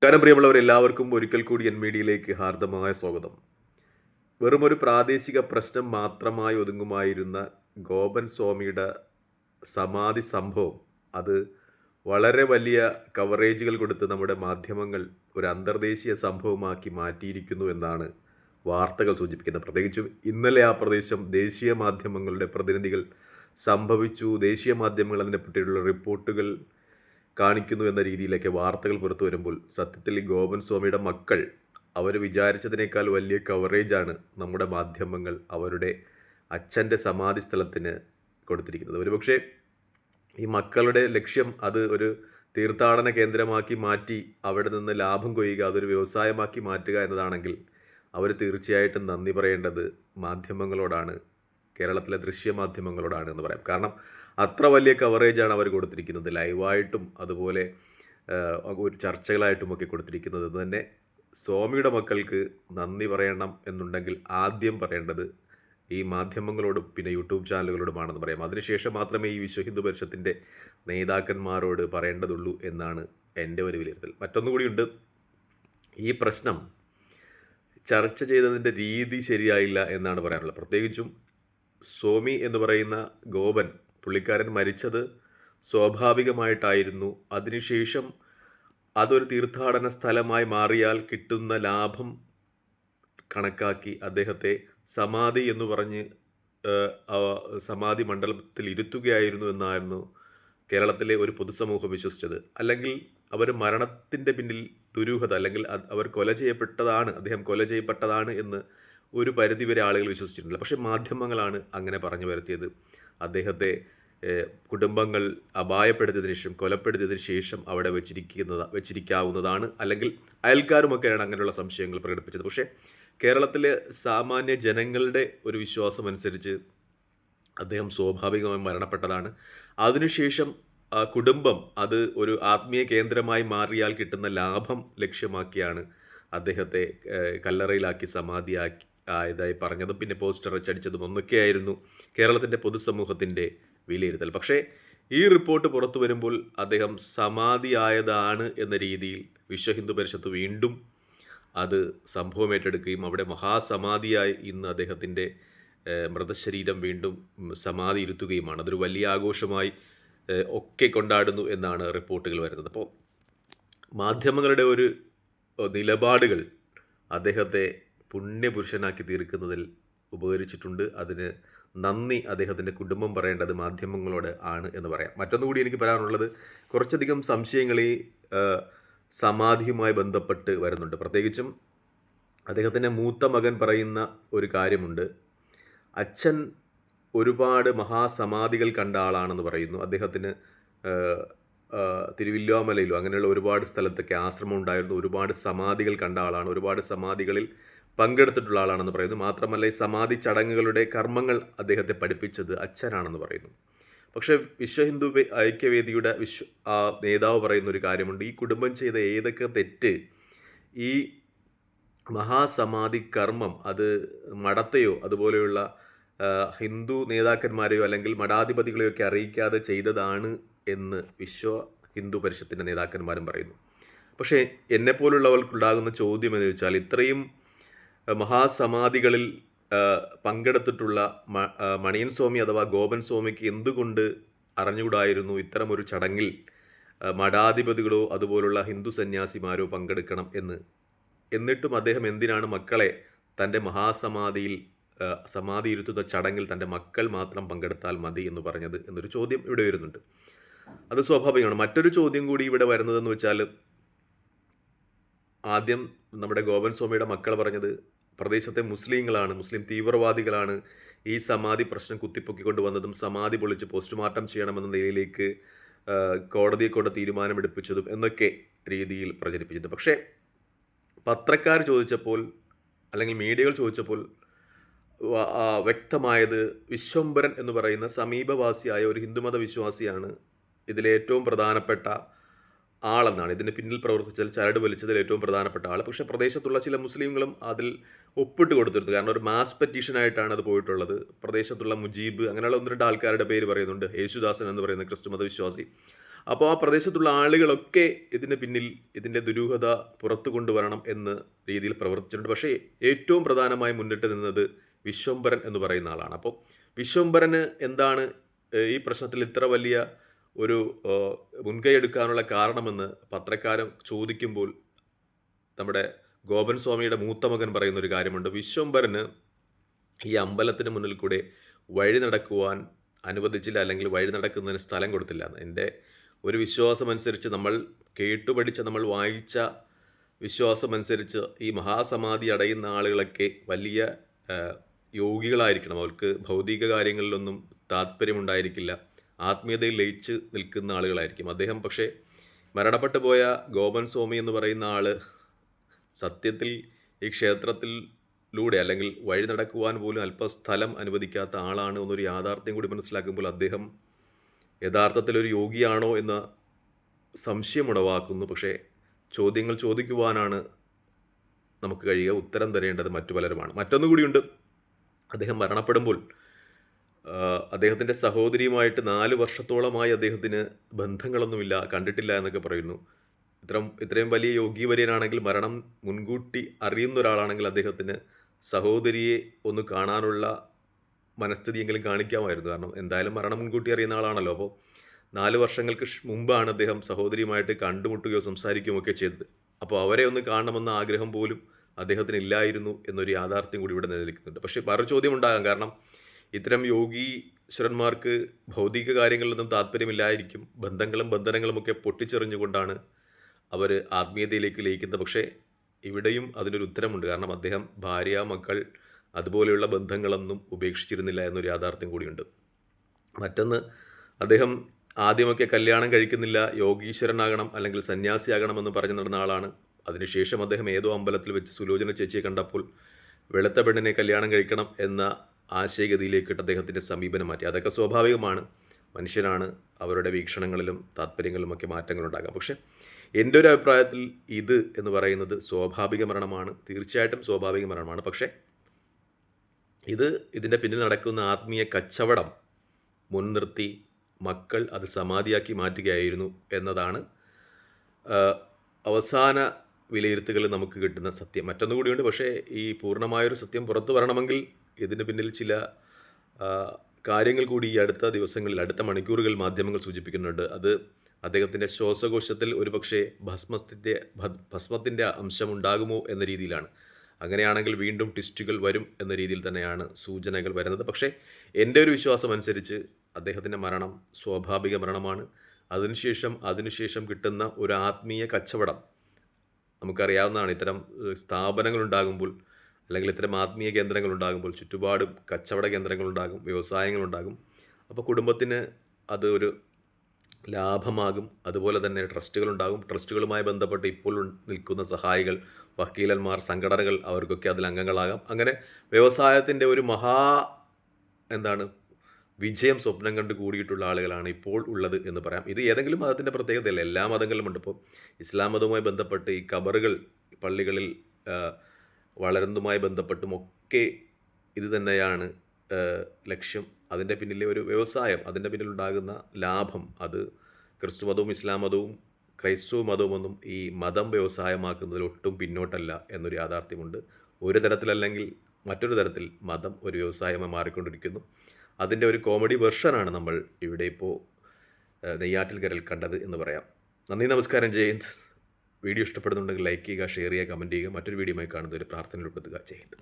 നമസ്കാരം പ്രിയമുള്ളവർ, എല്ലാവർക്കും ഒരിക്കൽ കൂടി എൻ മീഡിയയിലേക്ക് ഹാർദമായ സ്വാഗതം. വെറുമൊരു പ്രാദേശിക പ്രശ്നം മാത്രമായി ഒതുങ്ങുമായിരുന്ന ഗോപൻ സ്വാമിയുടെ സമാധി സംഭവം അത് വളരെ വലിയ കവറേജുകൾ കൊടുത്ത് നമ്മുടെ മാധ്യമങ്ങൾ ഒരു അന്തർദേശീയ സംഭവമാക്കി മാറ്റിയിരിക്കുന്നു എന്നാണ് വാർത്തകൾ സൂചിപ്പിക്കുന്നത്. പ്രത്യേകിച്ചും ഇന്നലെ ആ പ്രദേശം ദേശീയ മാധ്യമങ്ങളുടെ പ്രതിനിധികൾ ദേശീയ മാധ്യമങ്ങൾ അതിനെപ്പറ്റിയുള്ള റിപ്പോർട്ടുകൾ കാണിക്കുന്നു എന്ന രീതിയിലേക്ക് വാർത്തകൾ പുറത്തു വരുമ്പോൾ സത്യത്തിൽ ഈ ഗോപൻ സ്വാമിയുടെ മക്കൾ അവർ വിചാരിച്ചതിനേക്കാൾ വലിയ കവറേജാണ് നമ്മുടെ മാധ്യമങ്ങൾ അവരുടെ അച്ഛൻ്റെ സമാധി സ്ഥലത്തിന് കൊടുത്തിരിക്കുന്നത്. ഒരുപക്ഷെ ഈ മക്കളുടെ ലക്ഷ്യം അത് ഒരു തീർത്ഥാടന കേന്ദ്രമാക്കി മാറ്റി അവിടെ നിന്ന് ലാഭം കൊയ്യുക, അതൊരു വ്യവസായമാക്കി മാറ്റുക എന്നതാണെങ്കിൽ അവർ തീർച്ചയായിട്ടും നന്ദി പറയേണ്ടത് മാധ്യമങ്ങളോടാണ്, കേരളത്തിലെ ദൃശ്യമാധ്യമങ്ങളോടാണ് എന്ന് പറയാം. കാരണം അത്ര വലിയ കവറേജാണ് അവർ കൊടുത്തിരിക്കുന്നത്, ലൈവായിട്ടും അതുപോലെ ഒരു ചർച്ചകളായിട്ടുമൊക്കെ കൊടുത്തിരിക്കുന്നത്. തന്നെ സ്വാമിയുടെ മക്കൾക്ക് നന്ദി പറയണം എന്നുണ്ടെങ്കിൽ ആദ്യം പറയേണ്ടത് ഈ മാധ്യമങ്ങളോടും പിന്നെ യൂട്യൂബ് ചാനലുകളോടുമാണെന്ന് പറയാം. അതിനുശേഷം മാത്രമേ ഈ വിശ്വ ഹിന്ദു പരിഷത്തിൻ്റെ നേതാക്കന്മാരോട് പറയേണ്ടതുള്ളൂ എന്നാണ് എൻ്റെ ഒരു വിലയിരുത്തൽ. മറ്റൊന്നുകൂടിയുണ്ട്, ഈ പ്രശ്നം ചർച്ച ചെയ്തതിൻ്റെ രീതി ശരിയായില്ല എന്നാണ് പറയാനുള്ളത്. പ്രത്യേകിച്ചും സ്വാമി എന്ന് പറയുന്ന ഗോപൻ പുള്ളിക്കാരൻ മരിച്ചത് സ്വാഭാവികമായിട്ടായിരുന്നു. അതിനുശേഷം അതൊരു തീർത്ഥാടന സ്ഥലമായി മാറിയാൽ കിട്ടുന്ന ലാഭം കണക്കാക്കി അദ്ദേഹത്തെ സമാധി എന്ന് പറഞ്ഞ് സമാധി മണ്ഡലത്തിൽ ഇരുത്തുകയായിരുന്നു എന്നായിരുന്നു കേരളത്തിലെ ഒരു പൊതുസമൂഹം വിശ്വസിച്ചത്. അല്ലെങ്കിൽ അവർ മരണത്തിൻ്റെ പിന്നിൽ ദുരൂഹത, അല്ലെങ്കിൽ അവർ അദ്ദേഹം കൊല ചെയ്യപ്പെട്ടതാണ് എന്ന് ഒരു പരിധിവരെ ആളുകൾ വിശ്വസിച്ചിരുന്നില്ല. പക്ഷേ മാധ്യമങ്ങളാണ് അങ്ങനെ പറഞ്ഞു വരുത്തിയത്. അദ്ദേഹത്തെ കുടുംബങ്ങൾ അപായപ്പെടുത്തിയതിനു ശേഷം, കൊലപ്പെടുത്തിയതിനു ശേഷം അവിടെ വെച്ചിരിക്കാവുന്നതാണ്, അല്ലെങ്കിൽ അയൽക്കാരുമൊക്കെയാണ് അങ്ങനെയുള്ള സംശയങ്ങൾ പ്രകടിപ്പിച്ചത്. പക്ഷേ കേരളത്തിലെ സാമാന്യ ജനങ്ങളുടെ ഒരു വിശ്വാസം അനുസരിച്ച് അദ്ദേഹം സ്വാഭാവികമായി മരണപ്പെട്ടതാണ്. അതിനുശേഷം കുടുംബം അത് ഒരു ആത്മീയ കേന്ദ്രമായി മാറിയാൽ കിട്ടുന്ന ലാഭം ലക്ഷ്യമാക്കിയാണ് അദ്ദേഹത്തെ കല്ലറയിലാക്കി സമാധിയാക്കി ആയതായി പറഞ്ഞതും പിന്നെ പോസ്റ്റർ വെച്ചടിച്ചതും ഒന്നൊക്കെയായിരുന്നു കേരളത്തിൻ്റെ പൊതുസമൂഹത്തിൻ്റെ വിലയിരുത്തൽ. പക്ഷേ ഈ റിപ്പോർട്ട് പുറത്തു വരുമ്പോൾ അദ്ദേഹം സമാധിയായതാണ് എന്ന രീതിയിൽ വിശ്വ ഹിന്ദു പരിഷത്ത് വീണ്ടും അത് സംഭവം ഏറ്റെടുക്കുകയും അവിടെ മഹാസമാധിയായി ഇന്ന് അദ്ദേഹത്തിൻ്റെ മൃതശരീരം വീണ്ടും സമാധി ഇരുത്തുകയുമാണ്. അതൊരു വലിയ ആഘോഷമായി ഒക്കെ കൊണ്ടാടുന്നു എന്നാണ് റിപ്പോർട്ടുകൾ വരുന്നത്. അപ്പോൾ മാധ്യമങ്ങളുടെ ഒരു നിലപാടുകൾ അദ്ദേഹത്തെ പുണ്യപുരുഷനാക്കി തീർക്കുന്നതിൽ ഉപകരിച്ചിട്ടുണ്ട്. അതിന് നന്ദി അദ്ദേഹത്തിൻ്റെ കുടുംബം പറയേണ്ടത് മാധ്യമങ്ങളോട് ആണ് എന്ന് പറയാം. മറ്റൊന്നുകൂടി എനിക്ക് പറയാനുള്ളത്, കുറച്ചധികം സംശയങ്ങൾ ഈ സമാധിയുമായി ബന്ധപ്പെട്ട് വരുന്നുണ്ട്. പ്രത്യേകിച്ചും അദ്ദേഹത്തിൻ്റെ മൂത്ത മകൻ പറയുന്ന ഒരു കാര്യമുണ്ട്. അച്ഛൻ ഒരുപാട് മഹാസമാധികൾ കണ്ട ആളാണെന്ന് പറയുന്നു. അദ്ദേഹത്തിന് തിരുവില്ലോമലയിലും അങ്ങനെയുള്ള ഒരുപാട് സ്ഥലത്തൊക്കെ ആശ്രമം ഉണ്ടായിരുന്നു. ഒരുപാട് സമാധികൾ കണ്ട ആളാണ്, ഒരുപാട് സമാധികളിൽ പങ്കെടുത്തിട്ടുള്ള ആളാണെന്ന് പറയുന്നു. മാത്രമല്ല ഈ സമാധി ചടങ്ങുകളുടെ കർമ്മങ്ങൾ അദ്ദേഹത്തെ പഠിപ്പിച്ചത് അച്ഛനാണെന്ന് പറയുന്നു. പക്ഷേ വിശ്വ ഹിന്ദു ഐക്യവേദിയുടെ നേതാവ് പറയുന്ന ഒരു കാര്യമുണ്ട്, ഈ കുടുംബം ചെയ്ത ഏതൊക്കെ തെറ്റ് ഈ മഹാസമാധി കർമ്മം അത് മഠത്തെയോ അതുപോലെയുള്ള ഹിന്ദു നേതാക്കന്മാരെയോ അല്ലെങ്കിൽ മഠാധിപതികളെയൊക്കെ അറിയിക്കാതെ ചെയ്തതാണ് എന്ന് വിശ്വ ഹിന്ദു പരിഷത്തിൻ്റെ നേതാക്കന്മാരും പറയുന്നു. പക്ഷേ എന്നെപ്പോലുള്ളവർക്കുണ്ടാകുന്ന ചോദ്യം എന്ന് വെച്ചാൽ, ഇത്രയും മഹാസമാധികളിൽ പങ്കെടുത്തിട്ടുള്ള മണിയൻ സ്വാമി അഥവാ ഗോപൻ സ്വാമിക്ക് എന്തുകൊണ്ട് അറിഞ്ഞുകൂടായിരുന്നു ഇത്തരമൊരു ചടങ്ങിൽ മഠാധിപതികളോ അതുപോലുള്ള ഹിന്ദു സന്യാസിമാരോ പങ്കെടുക്കണം എന്ന്? എന്നിട്ടും അദ്ദേഹം എന്തിനാണ് മക്കളെ തൻ്റെ മഹാസമാധിയിൽ സമാധി ഇരുത്തുന്ന ചടങ്ങിൽ തൻ്റെ മക്കൾ മാത്രം പങ്കെടുത്താൽ മതി എന്ന് പറഞ്ഞത് എന്നൊരു ചോദ്യം ഇവിടെ വരുന്നുണ്ട്. അത് സ്വാഭാവികമാണ്. മറ്റൊരു ചോദ്യം കൂടി ഇവിടെ വരുന്നതെന്ന് വെച്ചാൽ, ആദ്യം നമ്മുടെ ഗോപൻ സ്വാമിയുടെ മക്കൾ പറഞ്ഞത് പ്രദേശത്തെ മുസ്ലിങ്ങളാണ്, മുസ്ലിം തീവ്രവാദികളാണ് ഈ സമാധി പ്രശ്നം കുത്തിപ്പൊക്കിക്കൊണ്ട് വന്നതും സമാധി പൊളിച്ച് പോസ്റ്റ്മോർട്ടം ചെയ്യണമെന്ന നിലയിലേക്ക് കോടതിയെ കൊണ്ട് തീരുമാനമെടുപ്പിച്ചതും എന്നൊക്കെ രീതിയിൽ പ്രചരിപ്പിച്ചത്. പക്ഷേ പത്രക്കാർ ചോദിച്ചപ്പോൾ അല്ലെങ്കിൽ മീഡിയകൾ ചോദിച്ചപ്പോൾ വ്യക്തമായത്, വിശ്വംഭരൻ എന്ന് പറയുന്ന സമീപവാസിയായ ഒരു ഹിന്ദുമത വിശ്വാസിയാണ് ഇതിലെ ഏറ്റവും പ്രധാനപ്പെട്ട ആളെന്നാണ്. ഇതിന് പിന്നിൽ പ്രവർത്തിച്ചാൽ ചരട് വലിച്ചതിൽ ഏറ്റവും പ്രധാനപ്പെട്ട ആൾ. പക്ഷേ പ്രദേശത്തുള്ള ചില മുസ്ലിങ്ങളും അതിൽ ഒപ്പിട്ട് കൊടുത്തിരുന്നു. കാരണം ഒരു മാസ് പെറ്റീഷനായിട്ടാണ് അത് പോയിട്ടുള്ളത്. പ്രദേശത്തുള്ള മുജീബ് അങ്ങനെയുള്ള ഒന്ന് രണ്ട് ആൾക്കാരുടെ പേര് പറയുന്നുണ്ട്. യേശുദാസൻ എന്ന് പറയുന്ന ക്രിസ്തു മതവിശ്വാസി, അപ്പോൾ ആ പ്രദേശത്തുള്ള ആളുകളൊക്കെ ഇതിന് പിന്നിൽ ഇതിൻ്റെ ദുരൂഹത പുറത്തു കൊണ്ടുവരണം എന്ന രീതിയിൽ പ്രവർത്തിച്ചിട്ടുണ്ട്. പക്ഷേ ഏറ്റവും പ്രധാനമായി മുന്നിട്ട് നിന്നത് വിശ്വംഭരൻ എന്ന് പറയുന്ന ആളാണ്. അപ്പോൾ വിശ്വംഭരന് എന്താണ് ഈ പ്രശ്നത്തിൽ ഇത്ര വലിയ ഒരു മുൻകൈ എടുക്കാനുള്ള കാരണമെന്ന് പത്രക്കാരൻ ചോദിക്കുമ്പോൾ നമ്മുടെ ഗോപൻ സ്വാമിയുടെ മൂത്ത മകൻ പറയുന്ന ഒരു കാര്യമുണ്ട്. വിശ്വംഭരന് ഈ അമ്പലത്തിന് മുന്നിൽ കൂടെ വഴി നടക്കുവാൻ അനുവദിച്ചില്ല, അല്ലെങ്കിൽ വഴി നടക്കുന്നതിന് സ്ഥലം കൊടുത്തില്ല. എൻ്റെ ഒരു വിശ്വാസമനുസരിച്ച്, നമ്മൾ കേട്ടുപഠിച്ച, നമ്മൾ വായിച്ച വിശ്വാസമനുസരിച്ച് ഈ മഹാസമാധി അടയുന്ന ആളുകളൊക്കെ വലിയ യോഗികളായിരിക്കണം. അവർക്ക് ഭൗതിക കാര്യങ്ങളിലൊന്നും താല്പര്യമുണ്ടായിരിക്കില്ല. ആത്മീയതയിൽ ലയിച്ച് നിൽക്കുന്ന ആളുകളായിരിക്കും. അദ്ദേഹം പക്ഷേ മരണപ്പെട്ടു പോയ ഗോപൻ സ്വാമി എന്ന് പറയുന്ന ആൾ സത്യത്തിൽ ഈ ക്ഷേത്രത്തിലൂടെ അല്ലെങ്കിൽ വഴി നടക്കുവാൻ പോലും അല്പം സ്ഥലം അനുവദിക്കാത്ത ആളാണ് എന്നൊരു യാഥാർത്ഥ്യം കൂടി മനസ്സിലാക്കുമ്പോൾ അദ്ദേഹം യഥാർത്ഥത്തിൽ ഒരു യോഗിയാണോ എന്ന സംശയമുളവാക്കുന്നു. പക്ഷേ ചോദ്യങ്ങൾ ചോദിക്കുവാനാണ് നമുക്ക് കഴിയുക, ഉത്തരം തരേണ്ടത് മറ്റു പലരുമാണ്. മറ്റൊന്നുകൂടിയുണ്ട്. അദ്ദേഹം മരണപ്പെടുമ്പോൾ അദ്ദേഹത്തിൻ്റെ സഹോദരിയുമായിട്ട് 4 വർഷത്തോളമായി അദ്ദേഹത്തിന് ബന്ധങ്ങളൊന്നുമില്ല, കണ്ടിട്ടില്ല എന്നൊക്കെ പറയുന്നു. ഇത്രയും വലിയ യോഗീവര്യനാണെങ്കിൽ, മരണം മുൻകൂട്ടി അറിയുന്ന ഒരാളാണെങ്കിൽ അദ്ദേഹത്തിന് സഹോദരിയെ ഒന്ന് കാണാനുള്ള മനസ്ഥിതിയെങ്കിലും കാണിക്കാമായിരുന്നു. കാരണം എന്തായാലും മരണം മുൻകൂട്ടി അറിയുന്ന ആളാണല്ലോ. അപ്പോൾ 4 വർഷങ്ങൾക്ക് മുമ്പാണ് അദ്ദേഹം സഹോദരിയുമായിട്ട് കണ്ടുമുട്ടുകയോ സംസാരിക്കുകയോ ഒക്കെ ചെയ്തത്. അപ്പോൾ അവരെ ഒന്ന് കാണണമെന്ന ആഗ്രഹം പോലും അദ്ദേഹത്തിന് ഇല്ലായിരുന്നു എന്നൊരു യാഥാർത്ഥ്യം കൂടി ഇവിടെ നിലനിൽക്കുന്നുണ്ട്. പക്ഷേ വേറെ ചോദ്യം ഉണ്ടാകാം. കാരണം ഇത്തരം യോഗീശ്വരന്മാർക്ക് ഭൗതിക കാര്യങ്ങളിലൊന്നും താല്പര്യമില്ലായിരിക്കും. ബന്ധങ്ങളും ബന്ധനങ്ങളും ഒക്കെ പൊട്ടിച്ചെറിഞ്ഞുകൊണ്ടാണ് അവർ ആത്മീയതയിലേക്ക് ലയിക്കുന്നത്. പക്ഷേ ഇവിടെയും അതിനൊരു ഉത്തരമുണ്ട്. കാരണം അദ്ദേഹം ഭാര്യ, മക്കൾ, അതുപോലെയുള്ള ബന്ധങ്ങളൊന്നും ഉപേക്ഷിച്ചിരുന്നില്ല എന്നൊരു യാഥാർത്ഥ്യം കൂടിയുണ്ട്. മറ്റൊന്ന്, അദ്ദേഹം ആദ്യമൊക്കെ കല്യാണം കഴിക്കുന്നില്ല, യോഗീശ്വരനാകണം അല്ലെങ്കിൽ സന്യാസിയാകണമെന്ന് പറഞ്ഞു നടന്ന ആളാണ്. അതിനുശേഷം അദ്ദേഹം ഏതോ അമ്പലത്തിൽ വെച്ച് സുലോചന ചേച്ചിയെ കണ്ടപ്പോൾ വെളുത്ത പെണ്ണിനെ കല്യാണം കഴിക്കണം എന്ന ആശയഗതിയിലേക്കിട്ട് അദ്ദേഹത്തിൻ്റെ സമീപനം മാറ്റി. അതൊക്കെ സ്വാഭാവികമാണ്. മനുഷ്യനാണ്, അവരുടെ വീക്ഷണങ്ങളിലും താല്പര്യങ്ങളിലുമൊക്കെ മാറ്റങ്ങളുണ്ടാകാം. പക്ഷേ എൻ്റെ ഒരു അഭിപ്രായത്തിൽ ഇത് എന്ന് പറയുന്നത് സ്വാഭാവിക മരണമാണ്. തീർച്ചയായിട്ടും സ്വാഭാവിക മരണമാണ്. പക്ഷേ ഇതിൻ്റെ പിന്നിൽ നടക്കുന്ന ആത്മീയ കച്ചവടം മുൻനിർത്തി മക്കൾ അത് സമാധിയാക്കി മാറ്റുകയായിരുന്നു എന്നതാണ് അവസാന വിലയിരുത്തുകളിൽ നമുക്ക് കിട്ടുന്ന സത്യം. മറ്റൊന്നുകൂടിയുണ്ട്. പക്ഷേ ഈ പൂർണ്ണമായൊരു സത്യം പുറത്തു വരണമെങ്കിൽ ഇതിന് പിന്നിൽ ചില കാര്യങ്ങൾ കൂടി ഈ അടുത്ത ദിവസങ്ങളിൽ, അടുത്ത മണിക്കൂറുകൾ മാധ്യമങ്ങൾ സൂചിപ്പിക്കുന്നുണ്ട്. അത് അദ്ദേഹത്തിൻ്റെ ശ്വാസകോശത്തിൽ ഒരുപക്ഷെ ഭസ്മത്തിൻ്റെ അംശമുണ്ടാകുമോ എന്ന രീതിയിലാണ്. അങ്ങനെയാണെങ്കിൽ വീണ്ടും ട്വിസ്റ്റുകൾ വരും എന്ന രീതിയിൽ തന്നെയാണ് സൂചനകൾ വരുന്നത്. പക്ഷേ എൻ്റെ ഒരു വിശ്വാസം അനുസരിച്ച് അദ്ദേഹത്തിൻ്റെ മരണം സ്വാഭാവിക മരണമാണ്. അതിനുശേഷം കിട്ടുന്ന ഒരു ആത്മീയ കച്ചവടം നമുക്കറിയാവുന്നതാണ്. ഇത്തരം സ്ഥാപനങ്ങളുണ്ടാകുമ്പോൾ, അല്ലെങ്കിൽ ഇത്തരം ആത്മീയ കേന്ദ്രങ്ങളുണ്ടാകുമ്പോൾ ചുറ്റുപാടും കച്ചവട കേന്ദ്രങ്ങളുണ്ടാകും, വ്യവസായങ്ങളുണ്ടാകും. അപ്പോൾ കുടുംബത്തിന് അത് ഒരു ലാഭമാകും. അതുപോലെ തന്നെ ട്രസ്റ്റുകളുണ്ടാകും. ട്രസ്റ്റുകളുമായി ബന്ധപ്പെട്ട് ഇപ്പോൾ നിൽക്കുന്ന സഹായികൾ, വക്കീലന്മാർ, സംഘടനകൾ, അവർക്കൊക്കെ അതിൽ അംഗങ്ങളാകാം. അങ്ങനെ വ്യവസായത്തിൻ്റെ ഒരു വിജയം സ്വപ്നം കണ്ട് കൂടിയിട്ടുള്ള ആളുകളാണ് ഇപ്പോൾ ഉള്ളത് എന്ന് പറയാം. ഇത് ഏതെങ്കിലും മതത്തിൻ്റെ പ്രത്യേകതയല്ല, എല്ലാ മതങ്ങളിലുമുണ്ട്. ഇപ്പോൾ ഇസ്ലാം മതവുമായി ബന്ധപ്പെട്ട് ഈ ഖബറുകൾ പള്ളികളിൽ വളരുന്നതുമായി ബന്ധപ്പെട്ടുമൊക്കെ ഇത് തന്നെയാണ് ലക്ഷ്യം. അതിൻ്റെ പിന്നിലെ ഒരു വ്യവസായം, അതിൻ്റെ പിന്നിലുണ്ടാകുന്ന ലാഭം, അത് ക്രിസ്തു മതവും ഇസ്ലാം മതവും ക്രൈസ്തവ മതവുമൊന്നും ഈ മതം വ്യവസായമാക്കുന്നതിൽ ഒട്ടും പിന്നോട്ടല്ല എന്നൊരു യാഥാർത്ഥ്യമുണ്ട്. ഒരു തരത്തിലല്ലെങ്കിൽ മറ്റൊരു തരത്തിൽ മതം ഒരു വ്യവസായമായി മാറിക്കൊണ്ടിരിക്കുന്നു. അതിൻ്റെ ഒരു കോമഡി വെർഷനാണ് നമ്മൾ ഇവിടെ ഇപ്പോൾ നെയ്യാറ്റിൻകരയിൽ കണ്ടത് എന്ന് പറയാം. നന്ദി, നമസ്കാരം, ജയ് ഹിന്ദ്. വീഡിയോ ഇഷ്ടപ്പെടുന്നുണ്ടെങ്കിൽ ലൈക്ക് ചെയ്യുക, ഷെയർ ചെയ്യുക, കമൻറ്റ് ചെയ്യുക. മറ്റൊരു വീഡിയോയുമായി കാണുന്നതിൽ പ്രാർത്ഥനയിൽ ഉൾപ്പെടുത്തുക. ജയ് ഹിന്ദ്.